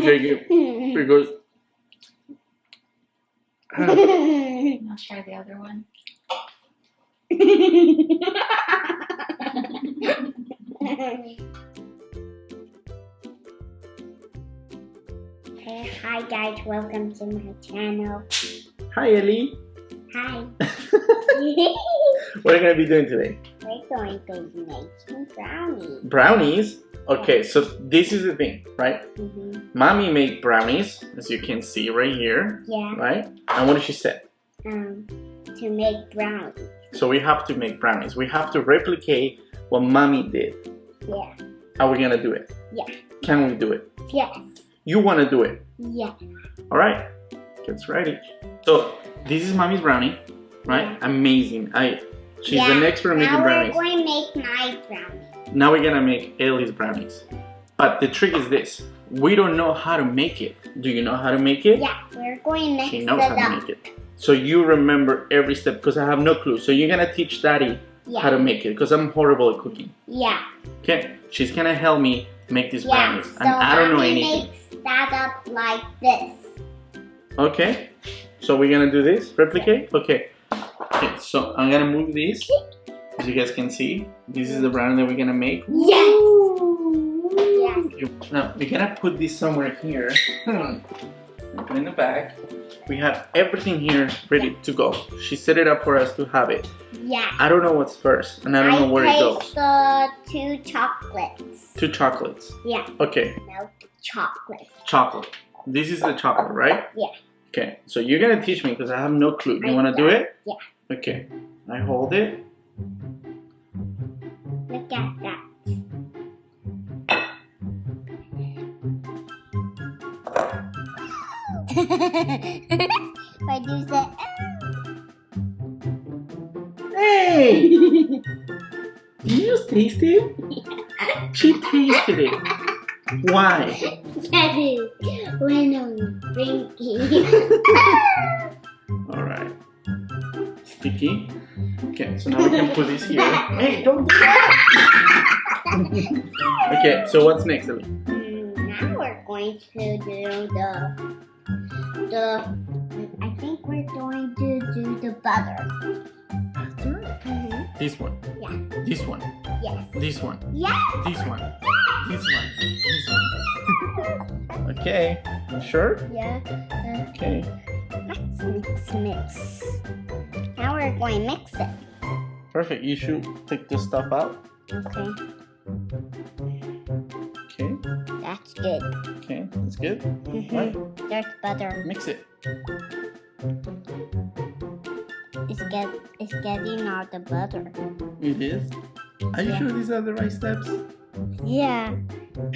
Take it because. I'll try the other one. Hey, hi guys, welcome to my channel. Hi, Ellie. Hi. What are you gonna be doing today? We're going to be making brownies. Brownies. Okay, so this is the thing, right? Mm-hmm. Mommy made brownies, as you can see right here. Yeah. Right? And what did she say? To make brownies. So we have to make brownies. We have to replicate what Mommy did. Yeah. Are we gonna do it? Yeah. Can we do it? Yes. You wanna do it? Yeah. All right. Get ready. So this is Mommy's brownie, right? Yeah. Amazing. She's an expert at making brownies. Now we're going to make my brownies. Now we're gonna make Ellie's brownies. But the trick is this. We don't know how to make it. Do you know how to make it? Yeah, we're going to mix She it knows how to make it. So you remember every step because I have no clue. So you're gonna teach Daddy how to make it because I'm horrible at cooking. Yeah. Okay, she's gonna help me make these brownies. So And I don't know Mommy anything. makes that up like this. Okay, so we're gonna do this, replicate? Okay. Okay, so I'm gonna move this. As you guys can see, this is the brownie that we're gonna make. Yes! Yes. Now, we're gonna put this somewhere here. Put in the back. We have everything here ready to go. She set it up for us to have it. Yeah. I don't know what's first, and I don't know where it goes. The 2 chocolates. 2 chocolates. Yeah. Okay. Milk chocolate. Chocolate. This is the chocolate, right? Yeah. Okay, so you're gonna teach me because I have no clue. You wanna do it? Yeah. Okay. I hold it. Look at that. If I do that. Hey! Did you just taste it? She tasted it. Why? Daddy, when I'm drinking. Alright. Sticky. Okay, so now we can put this here. Hey, don't do that! Okay, so what's next, Ellie? Now we're going to do the I think we're going to do the butter. This one. Yeah. This one. Yes. This one. Yes. This one. This one. This one. Okay. You sure? Yeah. Okay. Mix. Now we're going to mix it. Perfect. You should take this stuff out. Okay. Okay. That's good. Okay. That's good. Mm-hmm. Right. There's butter. Mix it. It's getting all the butter. It is. Are you sure these are the right steps? Yeah.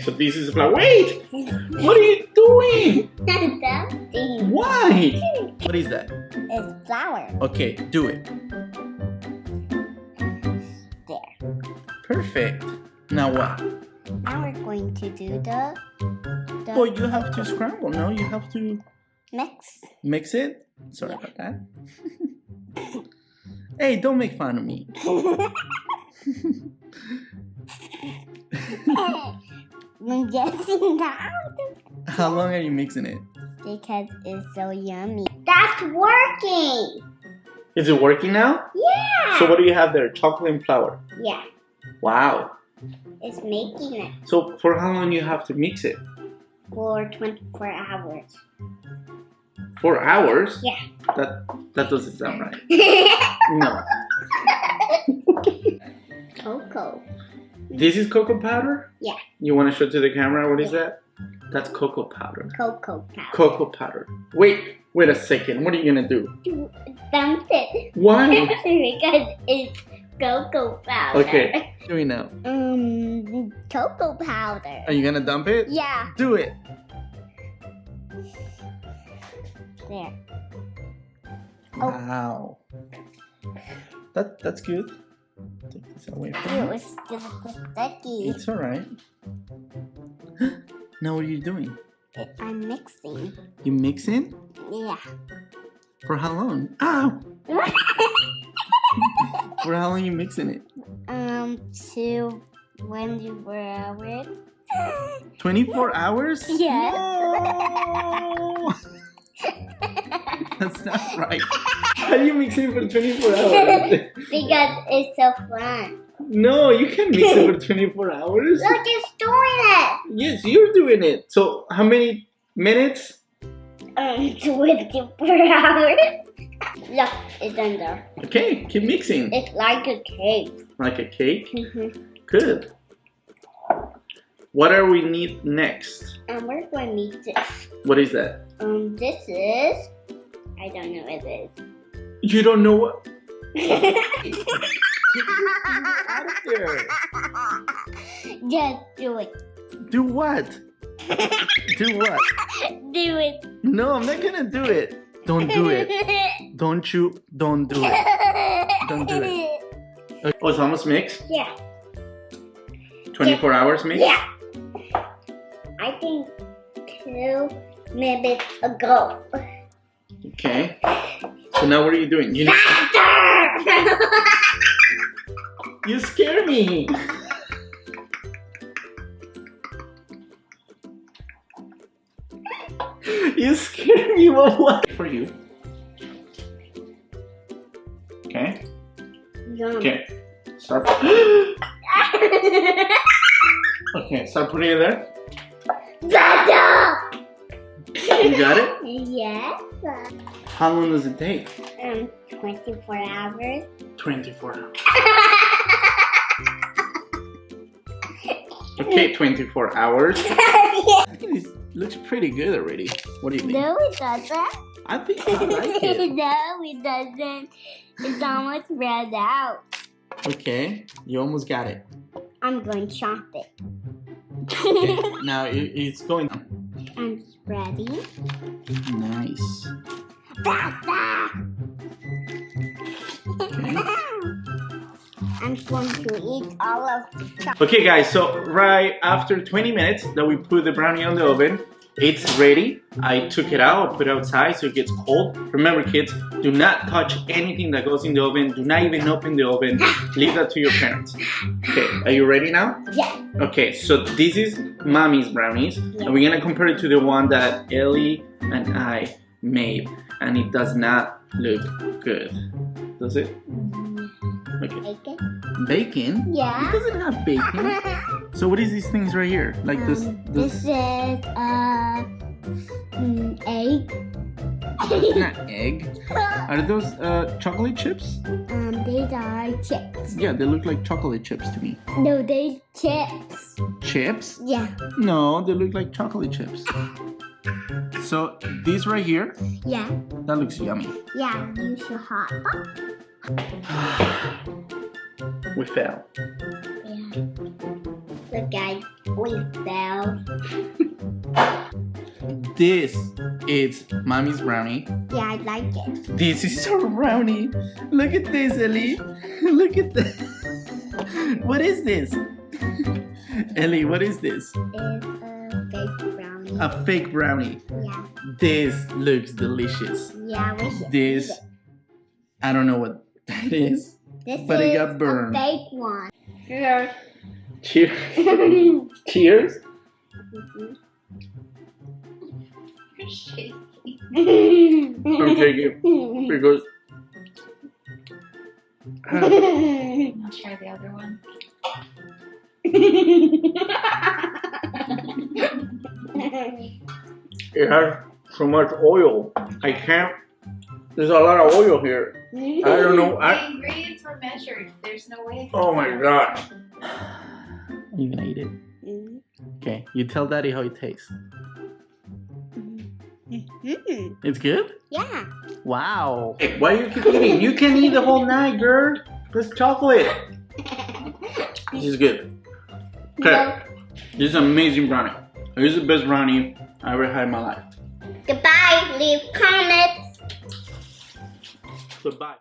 So this is flour. Wait! What are you doing? That thing. Why? What is that? It's flour. Okay, do it. There. Perfect. Now what? Now we're going to do the Oh, you have to scramble. No, you have to mix. mix it. Sorry about that. Hey, don't make fun of me. I'm guessing that How long are you mixing it? because it's so yummy. That's working. Is it working now? Yeah. So what do you have there? Chocolate and flour. Yeah, Wow. it's making it So for how long you have to mix it? for 24 hours. 4 hours? Yeah. That doesn't sound right. No. Cocoa. This is cocoa powder? Yeah. You want to show to the camera? What is that? That's cocoa powder. Cocoa powder. Cocoa powder. Wait a second. What are you gonna do? Dump it. Why? Because it's cocoa powder. Okay. What are you doing now? Cocoa powder. Are you gonna dump it? Yeah. Do it. There. Oh. Wow. That's good. Take this away from It me. was sticky. It's alright. Now what are you doing? I'm mixing. You mixing? Yeah. For how long? Ow! For how long you mixing it? To 24 hours. 24 hours? Yes. No! That's not right. How do you mix it for 24 hours? Because it's so fun. No, you can't mix it for 24 hours. Look, it's doing it. Yes, you're doing it. So how many minutes? 24 hours. Look, it's done there. Okay, keep mixing. It's like a cake. Like a cake? Mm-hmm. Good. What are we need next? We're going to need this. What is that? This is... I don't know what it is. You don't know what? Get out of there. Just do it. Do what? Do what? Do it. No, I'm not gonna do it. Don't do it. Don't do it. Don't do it. Okay. Oh, it's almost mixed? Yeah. 24 hours mixed? Yeah. I think 2 minutes ago. Okay. So now what are you doing? You You scare me. You scare me. What? For you. Okay. Yum. Okay. Start. Okay. Start putting it there. You got it? Yes. How long does it take? 24 hours. 24 hours. Okay, 24 hours. I think this looks pretty good already. What do you think? No, it doesn't. I think I like it. No, it doesn't. It's almost spread out. Okay, you almost got it. I'm going to chop it. Okay, now it's going. I'm spreading. Nice. Okay. I'm going to eat all of the chocolate. Okay, guys. So right after 20 minutes that we put the brownie on the oven, it's ready. I took it out, put it outside so it gets cold. Remember, kids, do not touch anything that goes in the oven. Do not even open the oven. Leave that to your parents. Okay, are you ready now? Yeah. Okay, so this is Mommy's brownies, and we're gonna compare it to the one that Ellie and I made, and it does not look good. Does it? Okay. Bacon? Bacon? Yeah. It doesn't have bacon. So what is these things right here? Like This is egg. That's not egg. Are those chocolate chips? These are chips. Yeah, they look like chocolate chips to me. No, they chips. Chips? Yeah. No, they look like chocolate chips. So these right here, Yeah. that looks yummy. Yeah. You should hot. We fell. Yeah. Look, guys, we fell. This is Mommy's brownie. Yeah, I like it. This is our brownie. Look at this, Ellie. Look at this. What is this? Ellie, what is this? It's a fake brownie. A fake brownie. Yeah. This looks delicious. Yeah, we should This, eat it. I don't know what that is, This but is it got burned. a fake one. Cheers. Cheers. Cheers. You're shaking. I'm taking because I'll try the other one. it has so much oil. I can't. There's a lot of oil here. I don't know. The ingredients were measured. There's no way. Oh my god. Are you gonna eat it? Okay, you tell Daddy how it tastes. It's good? Yeah. Wow. Hey, why you keep eating? You can eat the whole night, girl. There's chocolate. This is good. Okay. This is amazing brownie. This is the best brownie I ever had in my life. Goodbye. Leave comments. Goodbye.